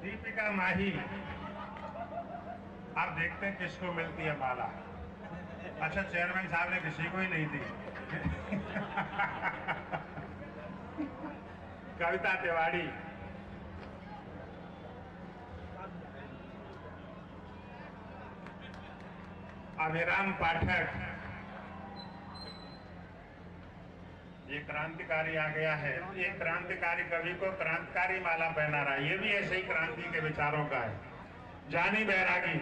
दीपिका माही। आप देखते हैं किसको मिलती है माला। अच्छा, चेयरमैन साहब ने किसी को ही नहीं दी। कविता तिवारी, अभिराम पाठक, ये क्रांतिकारी आ गया है। ये क्रांतिकारी कवि को क्रांतिकारी माला पहना रहा है, ये भी ऐसे ही क्रांति के विचारों का है। जानी बैरागी,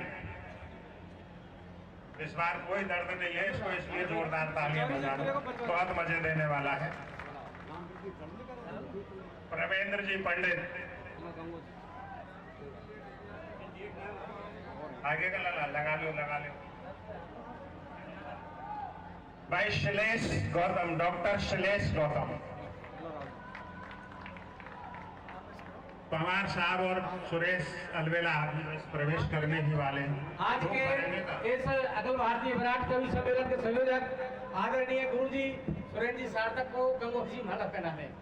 इस बार कोई दर्द नहीं है इसको, इसलिए जोरदार तालियां बजा दो, बहुत मजे देने वाला है। प्रवेंद्र जी पंडित, आगे का लगा लो। भाई श्लेष गौतम, डॉक्टर श्लेष गौतम। पवार साहब और सुरेश अलवेला प्रवेश करने ही वाले हैं। आज के इस अखिल भारतीय विराट कवि सम्मेलन के संयोजक आदरणीय गुरुजी सुरेंद्र जी सार्थक को गंगोत्री माला पहनाते हैं।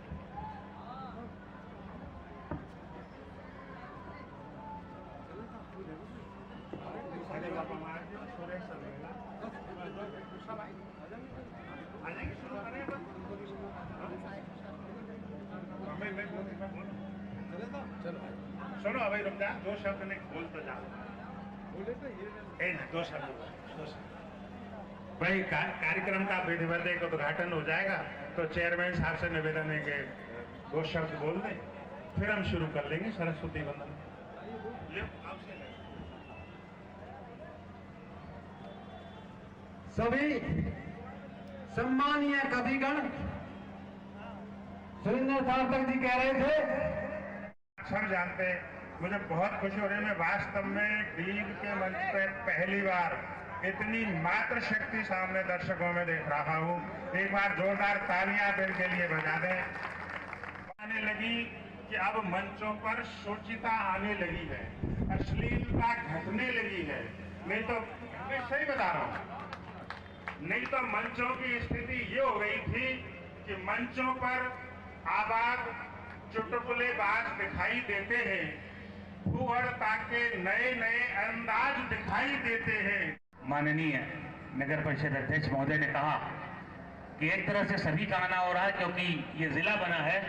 सुनो अभी रुक जा, दो शब्द नहीं बोल तो जा, दो शब्द। भाई कार्यक्रम का विधिवत एक उद्घाटन हो जाएगा तो चेयरमैन साहब से निवेदन है कि दो शब्द बोल दें, फिर हम शुरू कर लेंगे सरस्वती वंदन। सभी सम्मानीय कविगण, सुरेंद्र सार्थक जी कह रहे थे, अक्सर जानते, मुझे बहुत खुशी हो रही है। मैं वास्तव में डीग के मंच पे पहली बार इतनी मात्र शक्ति सामने दर्शकों में देख रहा हूँ। एक बार जोरदार तालियां दिल के लिए बजा दें। आने लगी कि अब मंचों पर शुचिता आने लगी है, अश्लीलता घटने लगी है। नहीं तो मैं सही बता रहा हूँ, नहीं तो मंचों की स्थिति ये हो गई थी कि मंचों पर आवाज चुटकुलेबाज दिखाई देते हैं, फूहड़ता के नए नए अंदाज दिखाई देते हैं। माननीय नगर परिषद अध्यक्ष महोदय ने कहा कि एक तरह से सभी का आना हो रहा है क्योंकि ये जिला बना है,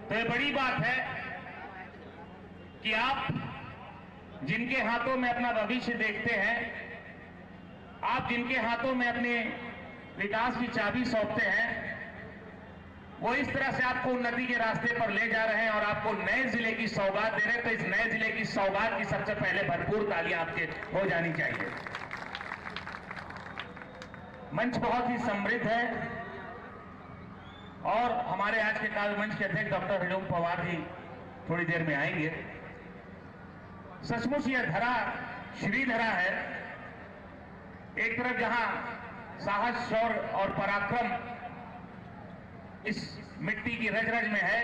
तो ये बड़ी बात है कि आप जिनके हाथों में अपना भविष्य देखते हैं, आप जिनके हाथों में अपने विकास की चाबी सौंपते हैं, वो इस तरह से आपको उन्नति के रास्ते पर ले जा रहे हैं और आपको नए जिले की सौगात दे रहे हैं। तो इस नए जिले की सौगात की सबसे पहले भरपूर तालियां आपके हो जानी चाहिए। मंच बहुत ही समृद्ध है और हमारे आज के काव्य मंच के अध्यक्ष डॉक्टर हरिओम पवार जी थोड़ी देर में आएंगे। सचमुच यह धरा श्रीधरा है। एक तरफ जहां साहस, शौर्य और पराक्रम इस मिट्टी की रज रज में है,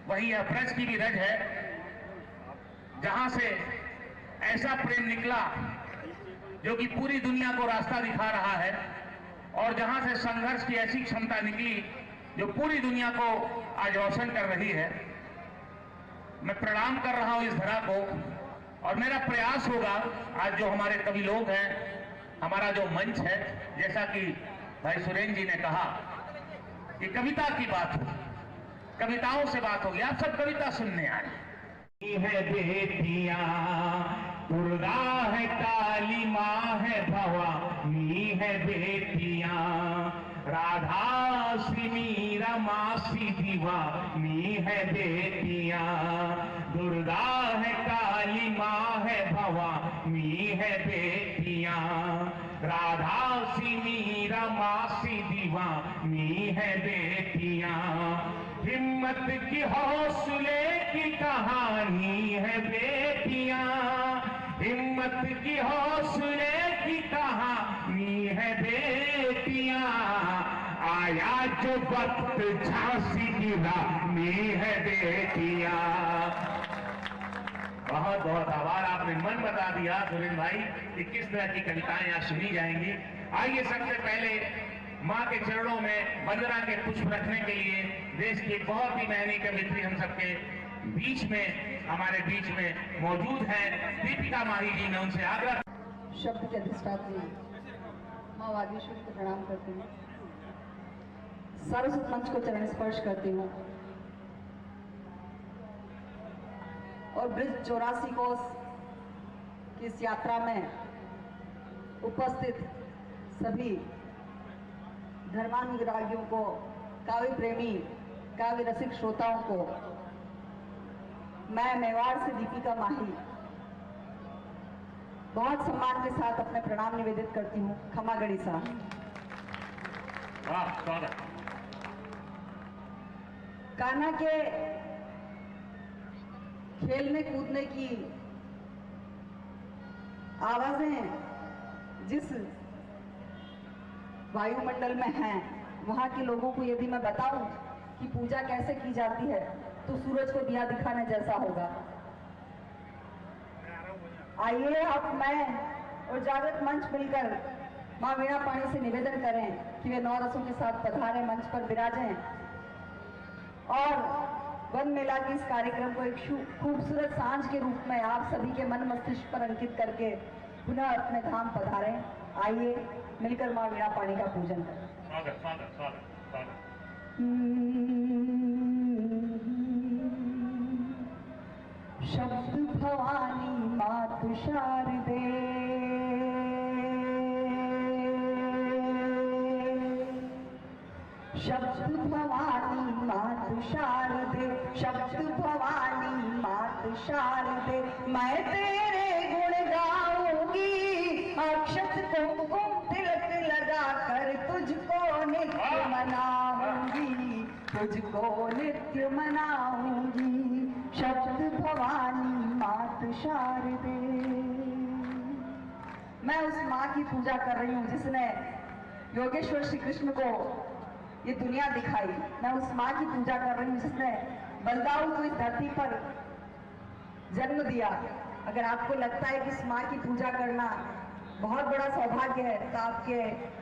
वही यह ब्रज की भी रज है, जहां से ऐसा प्रेम निकला जो कि पूरी दुनिया को रास्ता दिखा रहा है, और जहां से संघर्ष की ऐसी क्षमता निकली जो पूरी दुनिया को आज रोशन कर रही है। मैं प्रणाम कर रहा हूं इस धरा को, और मेरा प्रयास होगा आज जो हमारे कवि लोग हैं, हमारा जो मंच है, जैसा कि भाई सुरेंद्र जी ने कहा कि कविता की बात हो, कविताओं से बात होगी। आप सब कविता सुनने आए है बेटियां, दुर्गा है काली माँ है भवानी है बेटियां, राधा श्री रमा सी दीवानी है बेटियां, दुर्गा है काली माँ है भवानी है बेटियां, राधा श्री रमा सी दीवानी है बेटियां, हिम्मत की हौसले की कहानी है बेटियां, हिम्मत की हौसले की कहानी है बेटियां, आया जो वक्त झांसी की रानी है बेटियां। बहुत बहुत आभार, आपने मन बता दिया सुरेंद्र भाई कि किस तरह की कविताएं यहाँ सुनी जाएंगी। आइए सबसे पहले माँ के चरणों में वंदना के पुष्प रखने के लिए देश की बहुत ही महंगी कवित्री हम सबके बीच में हमारे बीच में मौजूद है दीपिका माही जी। मैं उनसे आग्रह शब्द के अधिष्ठात्री माँ वागीश्वरी को प्रणाम करती हूँ। सरस्वत मंच को चरण स्पर्श करती हूँ और ब्रिज 84 कोस की इस यात्रा में उपस्थित सभी धर्मानुरागियों को, काव्य प्रेमी, काव्य रसिक श्रोताओं को मैं मेवाड़ से दीपिका माही बहुत सम्मान के साथ अपने प्रणाम निवेदित करती हूँ। खमा गणिसा। वाह, स्वागत। कान्हा के खेलने कूदने की आवाजें जिस वायुमंडल में हैं, वहां के लोगों को यदि मैं बताऊं कि पूजा कैसे की जाती है तो सूरज को दिया दिखाने जैसा होगा। आइए अब मैं और जागृत मंच मिलकर माँ वीणा पाणी से निवेदन करें कि वे 9 रसों के साथ पधारे, मंच पर विराजें और वन मेला के इस कार्यक्रम को एक खूबसूरत सांझ के रूप में आप सभी के मन मस्तिष्क पर अंकित करके पुनः अपने धाम पधारें। आइए मिलकर माँ वीणा पाणी का पूजन करें। स्वागत, स्वागत, स्वागत, स्वागत। शब्द भवानी मातु शारदे, शब्द भवानी मातु शारदे, शब्द भवानी मातु शारदे, मैं तेरे गुण गाऊंगी, अक्षत कुमकुम तिलक लगा कर तुझको नित्य मनाऊंगी, तुझको नित्य मनाऊंगी। शब्द भवानी मातु शारदे। मैं उस माँ की पूजा कर रही हूँ जिसने योगेश्वर श्री कृष्ण को ये दुनिया दिखाई। मैं उस माँ की पूजा कर रही हूँ जिसने बलदाऊ को इस धरती पर जन्म दिया। अगर आपको लगता है कि इस माँ की पूजा करना बहुत बड़ा सौभाग्य है तो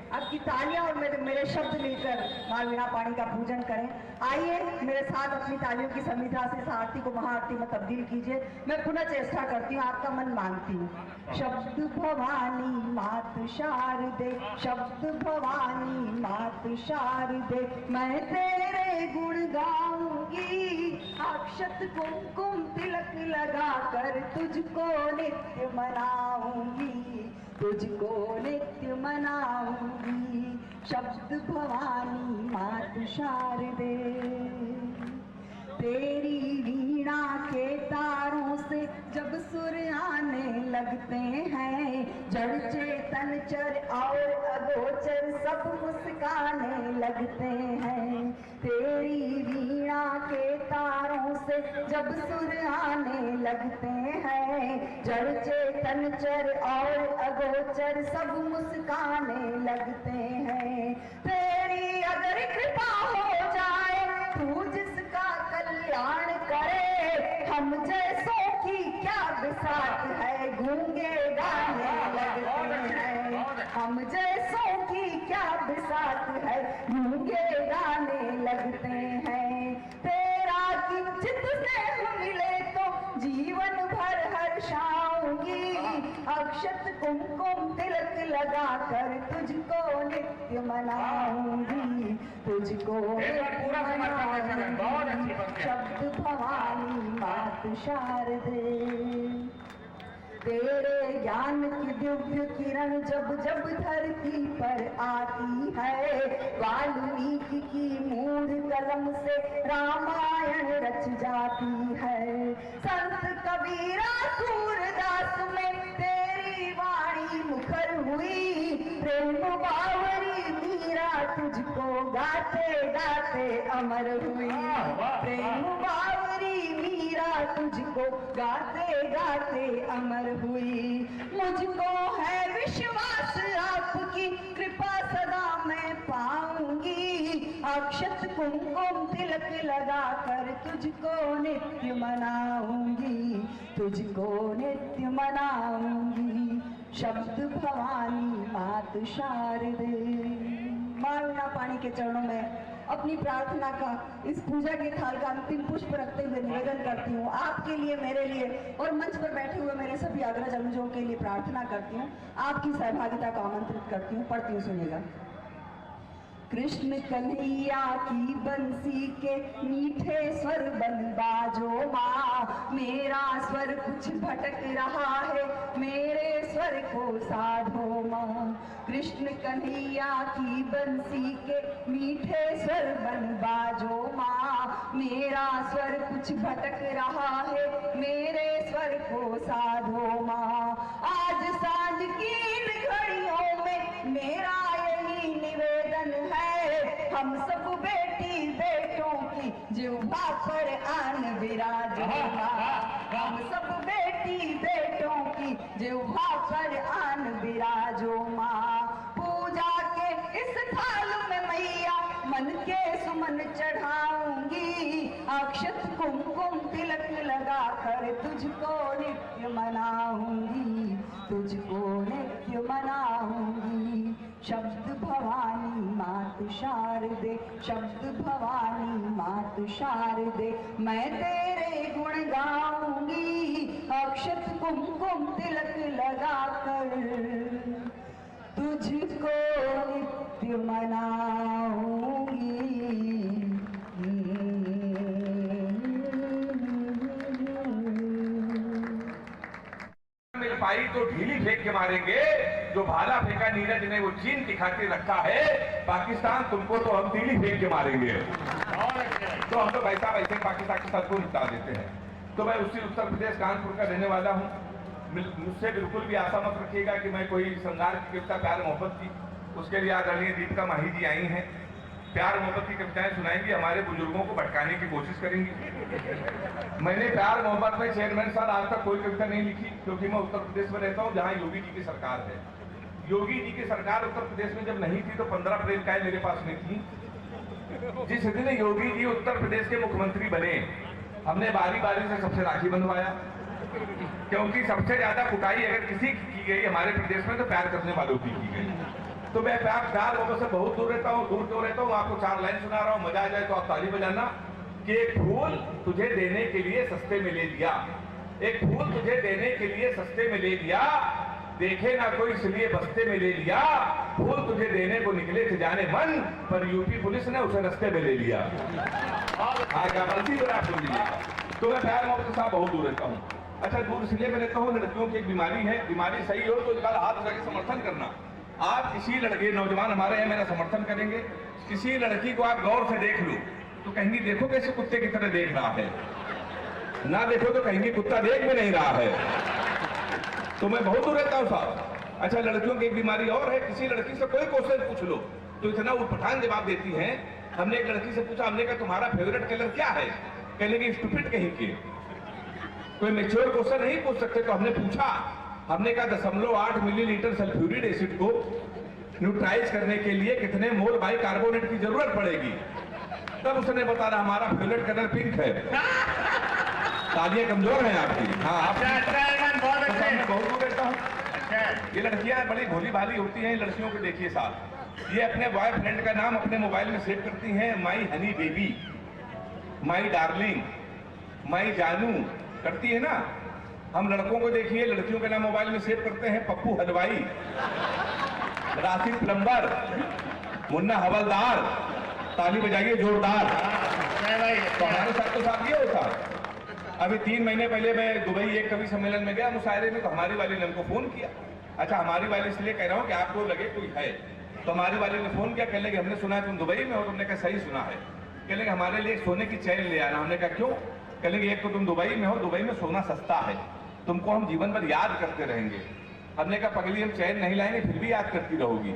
आपकी तालियां और मेरे शब्द मिलकर माँ वीणा पाणी का पूजन करें। आइए मेरे साथ अपनी तालियों की समिधा से इस आरती को महाआरती में तब्दील कीजिए। मैं पुनः चेष्टा करती हूँ, आपका मन मांगती हूँ। शब्द भवानी मातु शारदे, शब्द भवानी मातु शारदे, मैं तेरे गुण गाऊंगी, अक्षत कुमकुम तिलक लगा कर तुझको नित्य मनाऊंगी, तुझको नित्य मनाऊंगी। शब्द भवानी मातु शारदे। तेरी वीणा के तारों से जब सुर आने लगते हैं, जड़ चेतन चर और अगोचर सब मुस्काने लगते हैं। तेरी वीणा के तारों से जब सुर आने लगते हैं, जड़ चेतन चर और अगोचर सब मुस्काने लगते हैं। तेरी अगर कृपा हो जाए तू जिसका कल्याण करे, हम जैसों की क्या बिसात है, गूंगे गाने लगते हैं। हम जैसों की क्या बिसात है, गूंगे गाने लगते हैं। तेरा किंचित स्नेह मिले तो जीवन भर हर्षाऊंगी, अक्षत कुमकुम तिलक लगा कर तुझको नित्य मनाऊंगी, तुझको पूरा समर्पण। बहुत अच्छी बात है। शब्द भवानी मातु शारदे। तेरे ज्ञान की दिव्य किरण जब जब धरती पर आती है, वाल्मीकि की मूढ़ कलम से रामायण रच जाती है। संत कबीरा सूरदास में तेरी वाणी मुखर हुई, प्रेम बावरी मीरा तुझको गाते गाते अमर हुई। प्रेम बावरी मीरा तुझको गाते गाते अमर हुई। मुझको है विश्वास आपकी कृपा सदा मैं पाऊंगी, अक्षत कुमकुम तिलक लगा कर तुझको नित्य मनाऊंगी, तुझको नित्य मनाऊंगी। शब्द भवानी मातु शारदे। माँ वीणा पाणी के चरणों में अपनी प्रार्थना का, इस पूजा के थाल का अंतिम पुष्प रखते हुए निवेदन करती हूँ। आपके लिए, मेरे लिए और मंच पर बैठे हुए मेरे सभी अग्रजों के लिए प्रार्थना करती हूँ। आपकी सहभागिता को आमंत्रित करती हूँ। पढ़ती हूँ, सुनिएगा। कृष्ण कन्हैया की बंसी के मीठे स्वर बन बाजो माँ, मेरा स्वर कुछ भटक रहा है, मेरे स्वर को साधो माँ। कृष्ण कन्हैया की बंसी के मीठे स्वर बन बाजो माँ, मेरा स्वर कुछ भटक रहा है, मेरे स्वर को साधो माँ। आज सांझ की इन घड़ियों में मेरा यही निवेदन है, हम सब बेटी बेटों की जिह्वा पर आन विराजो माँ, हम सब बेटी बेटों की जिह्वा पर आन विराजो माँ। पूजा के इस थाल में मैया मन के सुमन चढ़ाऊंगी, अक्षत कुमकुम तिलक लगा कर तुझको नित्य मनाऊंगी, तुझको नित्य मनाऊंगी। शब्द भवानी मातु शारदे, शब्द भवानी मातु शारदे, मैं तेरे गुण गाऊंगी, अक्षत कुमकुम तिलक लगा कर तुझको नित्य मनाऊंगी। मिल पाई तो ढीली फेंक के मारेंगे, जो भाला फेंका नीरज ने वो चीन दिखा के रखा है, पाकिस्तान तुमको तो हम तीली फेंक के मारेंगे। तो हम तो वैसा वैसे पाकिस्तान के साथ को निपटा देते हैं। तो मैं उसी उत्तर प्रदेश कानपुर का रहने वाला हूँ। मुझसे बिल्कुल भी आशा मत रखिएगा कि मैं कोई श्रृंगार की कविता प्यार मोहब्बत की, उसके लिए आदरणीय दीपिका माही जी आई हैं, प्यार मोहब्बत की कविताएं सुनाएंगी, हमारे बुजुर्गों को भटकाने की कोशिश करेंगी। मैंने प्यार मोहब्बत में चेयरमैन साहब आज तक कोई कविता नहीं लिखी, क्योंकि मैं उत्तर प्रदेश में रहता हूँ जहाँ योगी जी की सरकार है। योगी जी की सरकार उत्तर प्रदेश में जब नहीं थी तो 15 अप्रैल का मेरे पास में थी। जिस दिन योगी जी उत्तर प्रदेश के मुख्यमंत्री बने, हमने बारी बारी से सबसे राखी बंधवाया, क्योंकि सबसे ज्यादा कुटाई अगर किसी की गई हमारे प्रदेश में तो प्यार करने वालों की गई। तो मैं प्यार लोगों से बहुत दूर रहता हूँ, दूर क्यों रहता हूँ, आपको 4 लाइन सुना रहा हूँ, मजा आ जाए तो आप ताली बजाना। कि एक फूल तुझे देने के लिए सस्ते में ले लिया, एक फूल तुझे देने के लिए सस्ते में ले लिया, देखे ना कोई इसलिए बस्ते में ले लिया, फूल तुझे देने को निकले थे जाने मन, पर यूपी पुलिस ने उसे रस्ते में ले लिया। तो मैं प्यार मोहब्बत के साथ बहुत दूर रहता हूँ। अच्छा, दूर इसलिए मैं रहता हूँ, लड़कियों की एक बीमारी है, बीमारी सही हो तो एक बार हाथ उठा के समर्थन करना। आप किसी लड़के, नौजवान हमारे हैं, मेरा समर्थन करेंगे, किसी लड़की को आप गौर से देख लो तो कहेंगे देखो कैसे कुत्ते की तरह देख रहा है, ना देखो तो कहेंगे कुत्ता देख भी नहीं रहा है। तो मैं बहुत दूर रहता हूँ साहब। अच्छा, लड़कियों की एक बीमारी और है, किसी लड़की से कोई क्वेश्चन पूछ लो तो इतना उठपटांग जवाब देती है। हमने एक लड़की से पूछा, हमने कहा तुम्हारा फेवरेट कलर क्या है, कहने की स्टूपिड कहीं के, कोई मैच्योर क्वेश्चन नहीं पूछ सकते। तो हमने पूछा, हमने कहा 0.8 मिलीलीटर सल्फ्यूरिक एसिड को न्यूट्राइज करने के लिए कितने मोल बाइकार्बोनेट की जरूरत पड़ेगी। तब उसने बताया हमारा फेवरेट कलर पिंक है। तालियां कमजोर हैं आपकी। हाँ, बहुत दूर रहता हूँ। ये लड़कियां बड़ी भोली भाली होती हैं। लड़कियों को देखिए साहब, ये अपने बॉयफ्रेंड का नाम अपने मोबाइल में सेव करती हैं, माई हनी बेबी, माई डार्लिंग, माई जानू करती है ना। हम लड़कों को देखिए, लड़कियों के नाम मोबाइल में सेव करते हैं, पप्पू हलवाई, राशिद प्लम्बर, मुन्ना हवलदार। ताली बजाइए जोरदार। तो हमारे साथ तो साथ ये होता। अभी 3 महीने पहले मैं दुबई एक कवि सम्मेलन में गया मुशायरे में, तो हमारी वाली ने हमको फोन किया। अच्छा, हमारी वाली इसलिए कह रहा हूँ कि आपको लगे कोई है, तो हमारी वाली ने फोन किया, कहने लगे हमने सुना तुम दुबई में हो। तुमने कहा सही सुना है। कहने लगे हमारे लिए सोने की चैन ले आना। हमने कहा क्यों? कहने लगे एक तो तुम दुबई में हो, दुबई में सोना सस्ता है, तुमको हम जीवन भर याद करते रहेंगे। हमने कहा पगली हम चैन नहीं लाएंगे फिर भी याद करती रहोगी।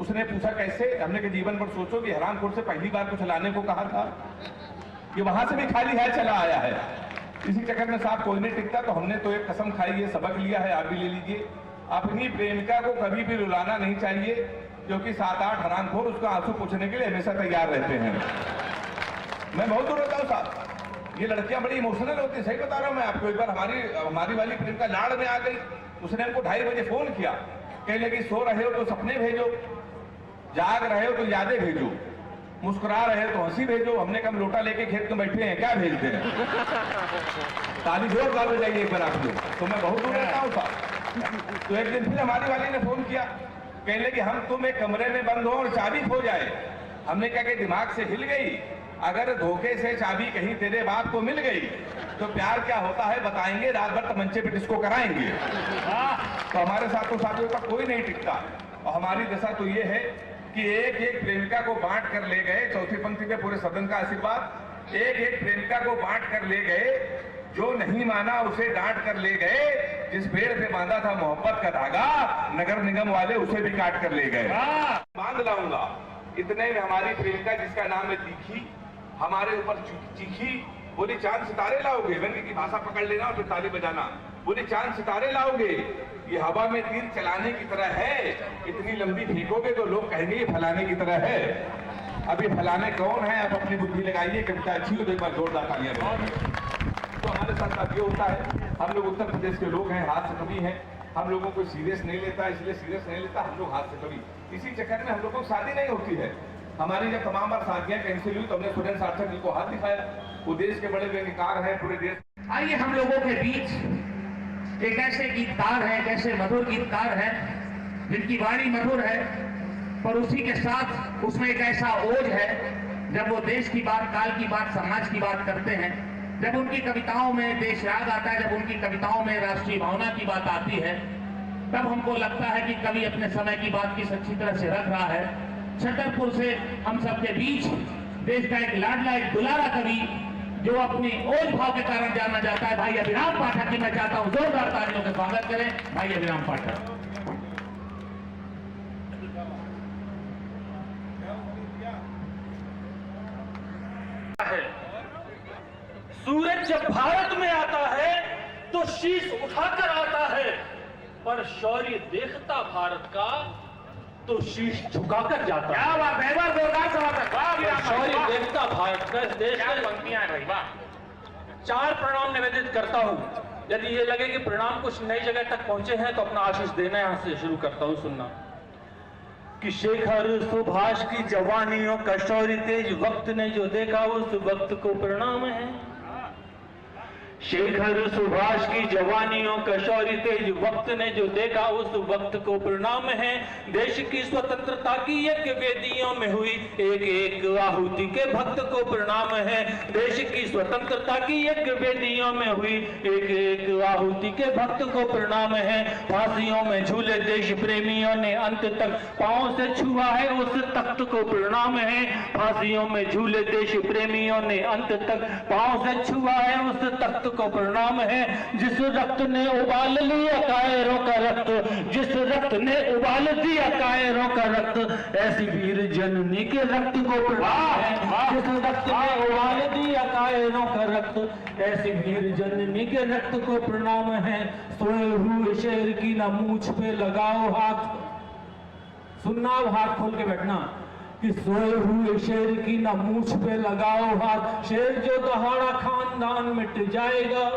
उसने पूछा कैसे? हमने कहा जीवन भर सोचोगी, हरामखोर से पहली बार कुछ लाने को कहा था, ये वहां से भी खाली है चला आया है। इसी चक्कर में साहब कोई नहीं टिकता, तो हमने तो एक कसम खाई है, सबक लिया है, आप भी ले लीजिए। अपनी प्रेमिका को कभी भी रुलाना नहीं चाहिए, क्योंकि 7-8 हरामखोर उसका आंसू पूछने के लिए हमेशा तैयार रहते हैं। मैं बहुत दूर रहता हूँ साहब। ये लड़कियां बड़ी इमोशनल होती है, सही बता रहा हूँ मैं आपको। एक बार हमारी वाली प्रेमिका लाड़ में आ गई। उसने हमको 2:30 बजे फोन किया, कहने लगी सो रहे हो तो सपने भेजो, जाग रहे हो तो यादें भेजो। मुस्कुरा रहे हो तो हंसी भेजो। हमने कम लोटा लेके खेत में बैठे हैं, क्या भेजते हैं? ताली जोरदार बजाइए एक बार आप लोग। तो मैं बहुत दूर रहता हूँ था। तो एक दिन फिर हमारी वाली ने फोन किया, कहने कि हम तुम एक कमरे में बंद हो और चाबी खो जाए। हमने क्या कि दिमाग से हिल गई, अगर धोखे से चाबी कहीं तेरे बाप को मिल गई तो प्यार क्या होता है बताएंगे, रात भर तमंचे पे डिस्को कराएंगे। तो हमारे साथों साथियों का कोई नहीं टिकता। और हमारी दशा तो ये है कि एक एक प्रेमिका को बांट कर ले गए, चौथी पंक्ति पे पूरे सदन का आशीर्वाद, एक एक प्रेमिका को बांट कर ले गए, जो नहीं माना उसे डांट कर ले गए, जिस पेड़ पे बांधा था मोहब्बत का धागा नगर निगम वाले उसे भी काट कर ले गए। बांध लाऊंगा। इतने में हमारी प्रेमिका जिसका नाम है तीखी हमारे ऊपर चीखी, बोली चांद सितारे लाओगे? व्यंग्य की भाषा पकड़ लेना और फिर ताली बजाना। बोली चांद सितारे लाओगे? ये हवा में तीर चलाने की तरह है, इतनी लंबी फेंकोगे तो लोग कहेंगे ये फलाने की तरह है। अब ये फलाने कौन है? आप अपनी बुद्धि लगाइए, कविता अच्छी हो तो एक बार जोरदार तालियां बजाइए। तो हमारे साथ अब ये होता है, हम लोग उत्तर प्रदेश के लोग हैं, हाथ से कभी हैं, हम लोगों को सीरियस नहीं लेता, इसलिए सीरियस नहीं लेता हम लोग हाथ से कभी। इसी चक्कर में हम लोगों को शादी नहीं होती है। हमारी जब तमाम बार शादियां कैंसिल हुई तो हमने सुरेंद्र सार्थक जी को हाथ दिखाया। वो देश के बड़े व्यंग्यकार हैं पूरे देश। आइए हम लोगों के बीच एक ऐसे गीतकार हैं, एक ऐसे मधुर गीतकार हैं जिनकी वाणी मधुर है, पर उसी के साथ उसमें एक ऐसा ओज है, जब वो देश की बात, काल की बात, समाज की बात करते हैं, जब उनकी कविताओं में देश राग आता है, जब उनकी कविताओं में राष्ट्रीय भावना की बात आती है, तब हमको लगता है कि कवि अपने समय की बात किस अच्छी तरह से रख रहा है। छतरपुर से हम सबके बीच देश का एक लाडला, एक दुलारा कवि जो अपनी ओज भाव के कारण जाना जाता है, भाई अभिराम पाठक की मैं चाहता हूं जोरदार तालियों से स्वागत करें। भाई अभिराम पाठक। सूरज जब भारत में आता है तो शीश उठाकर आता है, पर शौर्य देखता भारत का तो शीश झुकाकर जाता है। क्या बात है, जोरदार स्वागत। शौर्य देखता भारत का, इस देश क्या में पंक्तियां हैं भाई, वाह। 4 प्रणाम निवेदित करता हूं। यदि ये लगे कि प्रणाम कुछ नई जगह तक पहुंचे हैं तो अपना आशीष देना यहां से शुरू करता हूं। सुनना कि शेखर सुभाष की जवानियों का शौर्य तेज वक्त ने जो देखा उस वक्त को प्रणाम है। शेखर सुभाष की जवानियों का शौर्य तेज वक्त ने जो देखा उस वक्त को प्रणाम है। देश की स्वतंत्रता की यज्ञ वेदियों में हुई एक एक आहुति के भक्त को प्रणाम है। देश की स्वतंत्रता की यज्ञ वेदियों में हुई एक एक आहुति के भक्त को प्रणाम है। फांसियों में झूले देश प्रेमियों ने अंत तक पांव से छुआ है उस तख्त को प्रणाम है। फांसियों में झूले देश प्रेमियों ने अंत तक पांव से छुआ है उस तख्त को प्रणाम है। जिस रक्त ने उबाल लिया कायरों का रक्त, जिस रक्त ने उबाल दिया कायरों का रक्त, ऐसी वीर जननी के रक्त को प्रणाम है। जिस रक्त ने उबाल दिया कायरों का रक्त, ऐसी वीर जननी के रक्त को प्रणाम है। सोए हुए शेर की ना मूंछ पे लगाओ हाथ, सुनना हाथ खोल के बैठना कि सोए हुए शेर की ना मूंछ पे लगाओ हाथ, शेर जो दहाड़ा खानदान मिट जाएगा।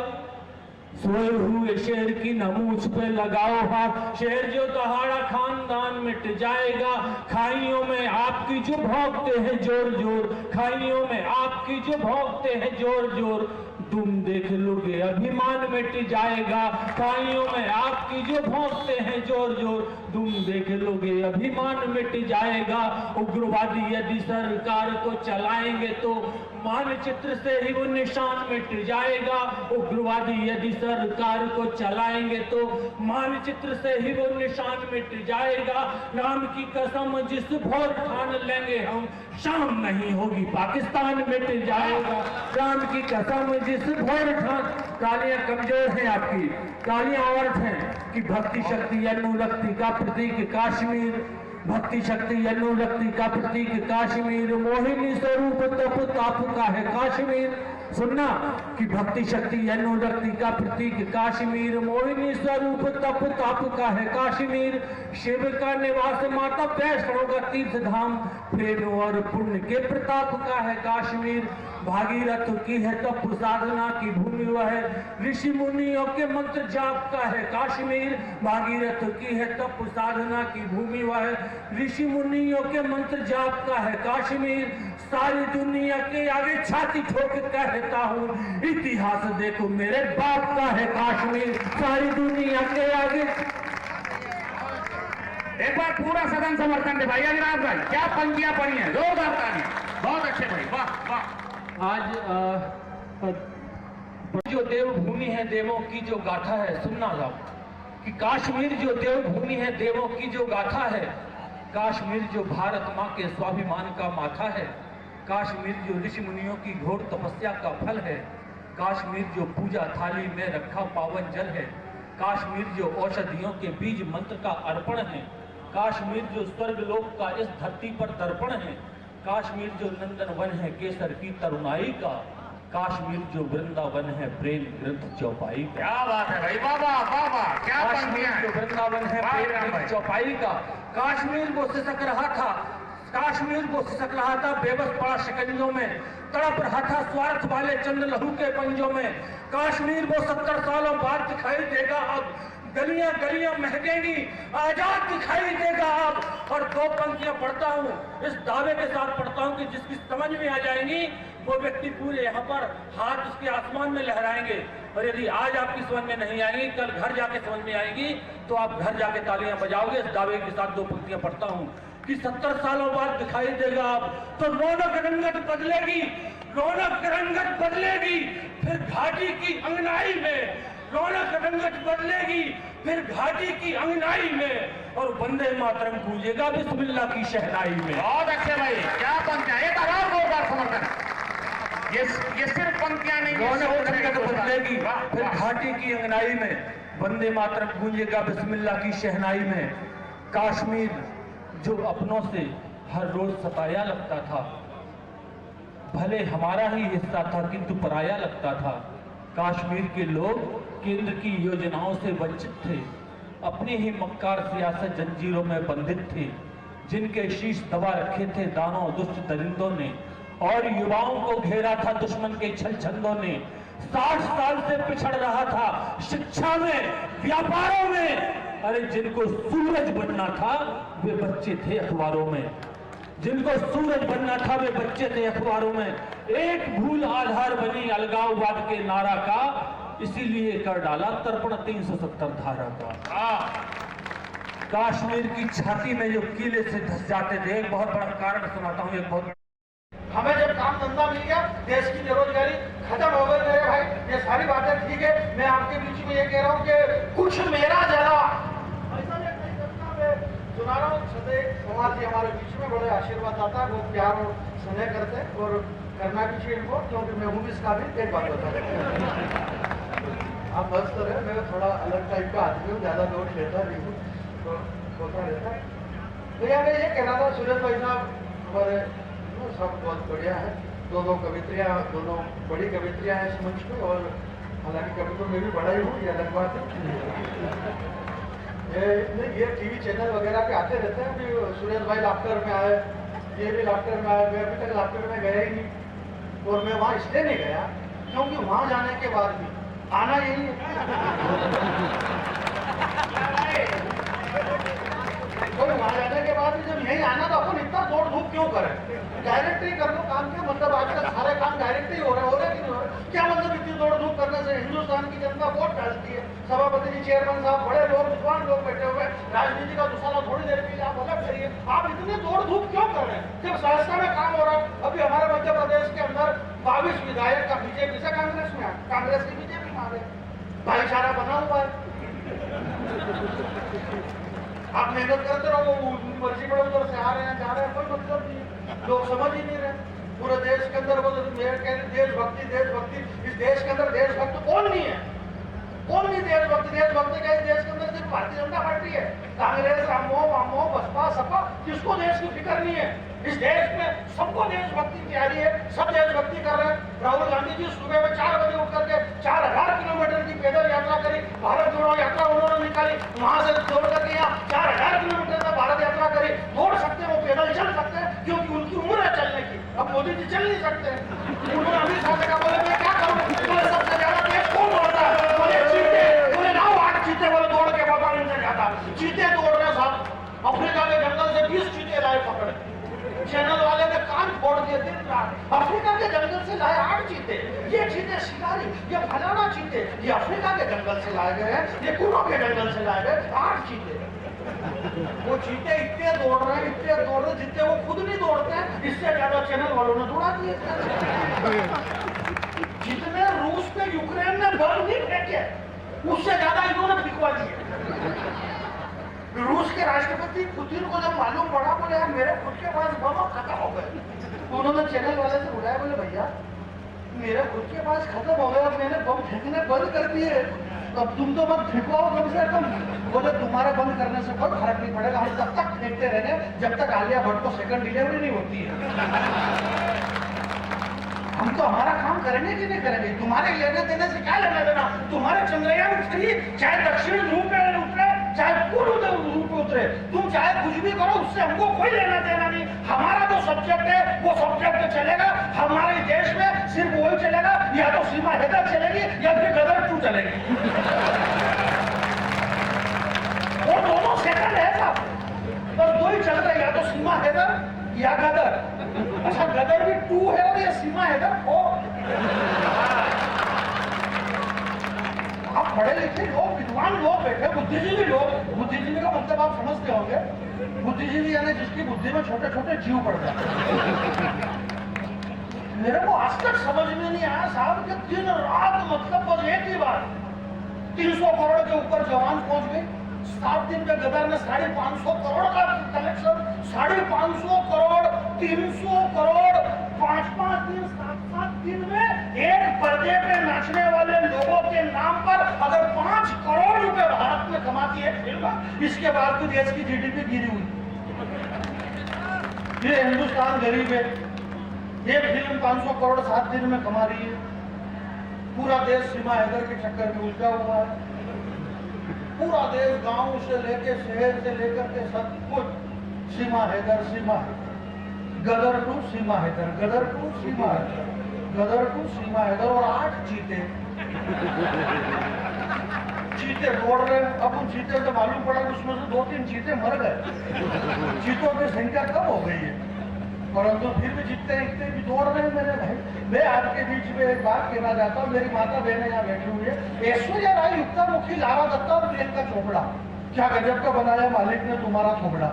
सोए हुए शेर की ना मूंछ पे लगाओ हाथ, शेर जो दहाड़ा खानदान मिट जाएगा। खाइयों में आपकी जो भौंकते हैं जोर जोर, खाइयों में आपकी जो भौंकते हैं जोर जोर, तुम देख लोगे अभिमान मिट जाएगा। खाइयों में आपकी जो भौंकते हैं जोर जोर, तुम देख लोगे अभिमान मिट जाएगा। उग्रवादी यदि सरकार को चलाएंगे तो मानचित्र से ही वो निशान मिट जाएगा। उग्रवादी यदि सरकार को चलाएंगे तो मानचित्र से ही वो निशान मिट जाएगा। राम की कसम जिस भोर ठान लेंगे हम, शाम नहीं होगी पाकिस्तान मिट जाएगा। राम की कसम जिस भोर ठान, तालियां कमजोर हैं आपकी, तालियां और हैं कि भक्ति शक्ति अनुरक्ति का प्रतीक काश्मीर, भक्ति शक्ति अनुरक्ति का प्रतीक काश्मीर, मोहिनी स्वरूप तप ताप का है काश्मीर। सुनना कि भक्ति शक्ति अनुरक्ति का प्रतीक काश्मीर, मोहिनी स्वरूप तप ताप का है काश्मीर, शिव का निवास माता वैष्णो का तीर्थ धाम, प्रेम और पुण्य के प्रताप का है काश्मीर, भागीरथ की है तप साधना की भूमि वह है, ऋषि मुनियों के मंत्र जाप का है काश्मीर, भागीरथ की है तप साधना की भूमि वह है, ऋषि मुनियों के मंत्र जाप का है काश्मीर, सारी दुनिया के आगे छाती ठोक कहता हूँ इतिहास देखो मेरे बाप का है काश्मीर, सारी दुनिया के आगे। एक बार पूरा सदन समर्थन दे भाई अजराज भाई, क्या पंक्तियां पढ़ी हैं, जोरदार तालियां, बहुत अच्छे भाई, वाह वाह। आज जो देवभूमि है देवों की जो गाथा है, सुनना आप कि काश्मीर जो देवभूमि है देवों की जो गाथा है, काश्मीर जो भारत माँ के स्वाभिमान का माथा है, काश्मीर जो ऋषि मुनियों की घोर तपस्या का फल है, काश्मीर जो पूजा थाली में रखा पावन जल है, काश्मीर जो औषधियों के बीज मंत्र का अर्पण है, काश्मीर जो स्वर्गलोक का इस धरती पर दर्पण है, काश्मीर जो नंदन वन है केसर की तरुणाई का, काश्मीर जो वृंदावन है प्रेम ग्रंथ चौपाई का। क्या बात है भाई, वाह वाह वाह वाह, क्या काश्मीर पंक्तियां जो हैं। वृंदावन है वाह प्रेम राम ग्रंथ भाई। चौपाई का, काश्मीर वो सिसक रहा था, काश्मीर वो सिसक रहा था बेबस पड़ा शिकंजों में, तड़प रहा था स्वार्थ वाले चंद लहू के पंजों में, काश्मीर वो 70 सालों बाद दिखाई देगा अब, गलियां गलियां महकेंगी, आजाद दिखाई देगा अब। और दो पंक्तियां पढ़ता हूँ, इस दावे के साथ पढ़ता हूँ कि जिसकी समझ में आ जाएंगी वो व्यक्ति पूरे यहाँ पर हाथ उसके आसमान में लहराएंगे, और यदि आज आपकी समझ में नहीं आएंगी कल घर जाके समझ में आएंगी तो आप घर जाके तालियां बजाओगे। इस दावे के साथ दो पंक्तियां पढ़ता हूँ कि 70 सालों बाद दिखाई देगा अब, तो रौनक रंगत बदलेगी, रौनक रंगत बदलेगी, फिर घाटी की अंगनाई में, रौनक रंगत बदलेगी फिर घाटी की अंगनाई में, और वंदे मातरम गूंजेगा बिस्मिल्लाह की शहनाई में। बहुत अच्छे भाई, क्या पंक्तियां, एक आवाज जोरदार समर्थन। ये सिर्फ पंक्तियां नहीं, ये रौनक सोच रंगत है। बदलेगी वाह, फिर वाह। घाटी की अंगनाई में, वंदे मातरम गूंजेगा बिस्मिल्लाह की शहनाई में। काश्मीर जो अपनों से हर रोज सताया लगता था, भले हमारा ही हिस्सा था किंतु पराया लगता था। काश्मीर के लोग केंद्र की योजनाओं से वंचित थे, अपनी ही मक्कार सियासत जंजीरों में बंधित थे, जिनके शीश दबा रखे थे दानों दुष्ट दरिंदों ने, और युवाओं को घेरा था दुश्मन के छल छंदों ने। 60 साल से पिछड़ रहा था शिक्षा में, व्यापारों में, अरे जिनको सूरज बनना था वे बच्चे थे अखबारों में, जिनको सूरज बनना था वे बच्चे थे अखबारों में। एक भूल आधार बनी अलगाववाद के नारा का, इसीलिए कर डाला तर्पण 370 धारा का। काश्मीर की छाती में जो कीले से धस जाते थे, एक बहुत बड़ा कारण सुनाता हूँ, एक बहुत हमें जब काम धंधा मिल गया, देश की बेरोजगारी खत्म हो गई मेरे भाई, ये सारी बातें ठीक है। मैं आपके बीच में ये कह रहा हूँ कि कुछ मेरा जरा ऐसा नहीं करता, मैं सुना रहा हूँ। सदैव कुमार जी हमारे बीच में बड़े आशीर्वाद आता है, वो प्यार और स्नेह करते हैं, और करना भी चाहिए इनको, क्योंकि मैं हूँ भी इसका भी। एक बात बता आप बस तो रहे, मैं थोड़ा अलग टाइप का आदमी हूँ, ज्यादा नोट लेता नहीं हूँ, तो होता रहता है। भैया मैं ये कहना था, सुरेश भाई साहब हमारे सब बहुत बढ़िया है, दोनों कवित्रियाँ, दोनों बड़ी कवित्रियाँ हैं इस मंच पे, और हालांकि कभी तो मैं भी बड़ा ही हूँ, ये अलग बात है। ये टीवी चैनल वगैरह पे आते रहते हैं, अभी सुरेश भाई लाफ्टर में आए, ये भी लाफ्टर में आए, मैं अभी तक लाफ्टर में गया ही नहीं, और मैं वहाँ इसलिए नहीं गया क्योंकि वहाँ जाने के बाद भी आना यही है। तो वहाँ जाने के बाद भी जब यही आना, तो अपन इतना दौड़ धूप क्यों करें, डायरेक्ट ही कर लो काम। क्या मतलब, आजकल सारे काम डायरेक्ट ही हो रहे कि नहीं हो रहे? क्या मतलब इतनी दौड़ धूप करने से? हिंदुस्तान की जनता वोट डालती है, सभापति जी, चेयरमैन साहब, बड़े लोग, विद्वान लोग बैठे हुए, राजनीति का दूसरा थोड़ी देर के लिए आप अलग करिए। आप इतनी दौड़ धूप क्यों कर रहे हैं जब सहजता में काम हो रहा है? अभी हमारे मध्य प्रदेश के अंदर 22 विधायक का बीजेपी से कांग्रेस में, कांग्रेस की बीजेपी में आ गए, भाईचारा बना हुआ है। आप मेहनत करते रहो, वो मर्जी पड़े उधर से आ रहे हैं, जा रहे हैं, कोई मतलब नहीं है, लोग समझ ही नहीं रहे। पूरे देश के अंदर वो देशभक्ति, देशभक्ति, इस देश के अंदर देशभक्त कौन नहीं है? कौन नहीं देशभक्ति? देशभक्ति का इस देश के अंदर सिर्फ भारतीय जनता पार्टी है। कांग्रेस, रामो, वामो, बसपा, सपा, किसको देश की फिक्र नहीं है? इस देश में सबको देशभक्ति प्यारी है, सब देशभक्ति कर रहे हैं। राहुल गांधी जी सुबह में 4 बजे उठ करके 4000 किलोमीटर की पैदल यात्रा करी, भारत जोड़ो यात्रा उन्होंने निकाली, वहां से दौड़ करके यहाँ 4000 किलोमीटर का भारत यात्रा करी। दौड़ सकते हैं, वो पैदल चल सकते हैं क्योंकि उनकी उम्र है चलने की। अब मोदी जी चल नहीं सकते हैं। उन्होंने अमित शाह से कहा, बोले मैं क्या करूं, बोले सबसे ज्यादा देश कौन दौड़ता है, बोले चीते, बोले लाओ 8 चीते, बोले दौड़ के बताओ इनसे ज्यादा चीते दौड़ रहे साहब। अफ्रीका के जंगल से 20 चीते लाए पकड़, चैनल वाले ने कान फोड़ दिए दिन रात। अफ्रीका के जंगल से लाए 8 चीते, ये चीते शिकारी, ये फलाना चीते, ये अफ्रीका के जंगल से लाए गए हैं, ये कुनो के जंगल से लाए गए 8 चीते। वो चीते इतने दौड़ रहे हैं, इतने दौड़ रहे हैं जितने वो खुद नहीं दौड़ते हैं, इससे ज्यादा चैनल वालों ने दौड़ा दिए। जितने रूस पे यूक्रेन ने बम नहीं फेंके, उससे ज्यादा इन्होंने फिकवा दिए। रूस के राष्ट्रपति पुतिन को जब मालूम पड़ा, बोले यार मेरे खुद के पास बम खत्म हो गए, तो उन्होंने चैनल वाले से बुलाया, बोले भैया मेरे खुद के पास खत्म हो गया, मैंने बम फेंकने बंद कर दिए, अब तुम तो मत फेंकवाओ कम से कम। बोले तुम्हारे बंद करने से कोई फर्क नहीं पड़ेगा, हम तब तक फेंकते रहेंगे जब तक आलिया भट्ट को सेकंड डिलीवरी नहीं होती है। हम तो हमारा काम करेंगे कि नहीं करेंगे, तुम्हारे लेने देने से क्या लेना देना। तुम्हारे चंद्रयान 3 चाहे दक्षिण ध्रुव पे उतरे चाहे पूर्व ध्रुव पे उतरे, तुम चाहे कुछ भी करो, उससे हमको कोई लेना देना नहीं। हमारा जो सब्जेक्ट है वो सब्जेक्ट चलेगा। हमारे देश में सिर्फ वही चलेगा, या तो सीमा हैदर चलेगी या फिर गदर 2 चलेगी। वो दोनों सेकंड है साहब, बस 2 ही चल रहे, या तो सीमा हैदर या गदर। अच्छा गदर भी 2 है और ये सीमा हैदर 4। आप पढ़े लिखे लोग, विद्वान लोग बैठे, बुद्धिजीवी लोग, बुद्धिजीवी का मतलब आप समझते होंगे, बुद्धिजीवी यानी जिसकी बुद्धि में छोटे छोटे जीव पड़ जाते। मेरे को आज तक समझ में नहीं आया साहब कि दिन रात मतलब बस एक ही बात, 300 करोड़ के ऊपर जवान पहुंच गए। 7 दिन में गदर ने 550 करोड़ का कलेक्शन, 550 करोड़, 300 करोड़, 5-5 दिन, 7-7 दिन में एक पर्दे पे नाचने वाले लोगों के नाम पर अगर 5 करोड़ रुपए भारत में कमाती है फिल्म, इसके बाद तो देश की जीडीपी गिरी हुई। ये हिंदुस्तान गरीब है, ये फिल्म 500 करोड़ 7 दिन में कमा रही है। पूरा देश सीमा हैदर के चक्कर में उलझा हुआ है। पूरा देश गांव से लेके शहर से लेकर के सब कुछ सीमा हैदर, सीमा हैदर, गदर 2 सीमा हैदर, गदर 2 सीमा हैदर, गदर 2 सीमा हैदर और 8 चीते चीते दौड़ रहे। अब उन चीते से मालूम पड़ा कि उसमें से 2-3 चीते मर गए। चीतों की संख्या कम हो गई है, परंतु फिर भी जितने इतने भी दौड़ रहे हैं मेरे भाई। मैं आपके बीच में एक बात कहना चाहता हूँ, मेरी माता बहनें यहाँ बैठी हुई है। ऐश्वर्या राय, युक्ता मुखी, लारा दत्ता और प्रियंका चोपड़ा, क्या गजब का बनाया मालिक ने तुम्हारा थोबड़ा।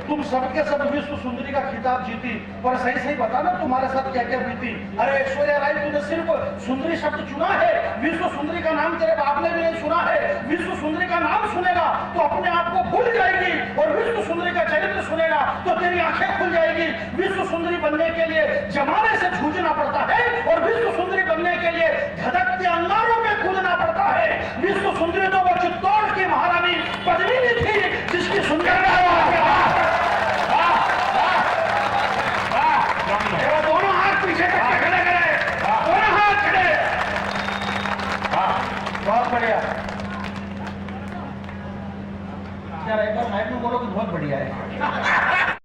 तुम सबके सब विश्व सुंदरी का खिताब जीती, पर सही सही बता ना तुम्हारे साथ क्या क्या बीती। अरे ऐश्वर्या राय, तूने सिर्फ सुंदरी शब्द चुना है, विश्व सुंदरी का नाम तेरे बाप ने भी नहीं सुना है। विश्व सुंदरी का नाम सुनेगा तो अपने आप को भूल जाएगी, और विश्व सुंदरी का चरित्र सुनेगा तो तेरी आंखें खुल जाएगी। विश्व सुंदरी बनने के लिए जमाने से जूझना पड़ता है, और विश्व सुंदरी बनने के लिए धधकते अंगारों में कूदना पड़ता है। विश्व सुंदरी तो वो चित्तौड़ की महारानी पद्मिनी थी, जिसकी सुंदरता दोनों हाथ पीछे करके खड़े करे, दोनों हाथ खड़े। बहुत बढ़िया। यार एक बार माइक में बोलो कि बहुत बढ़िया है।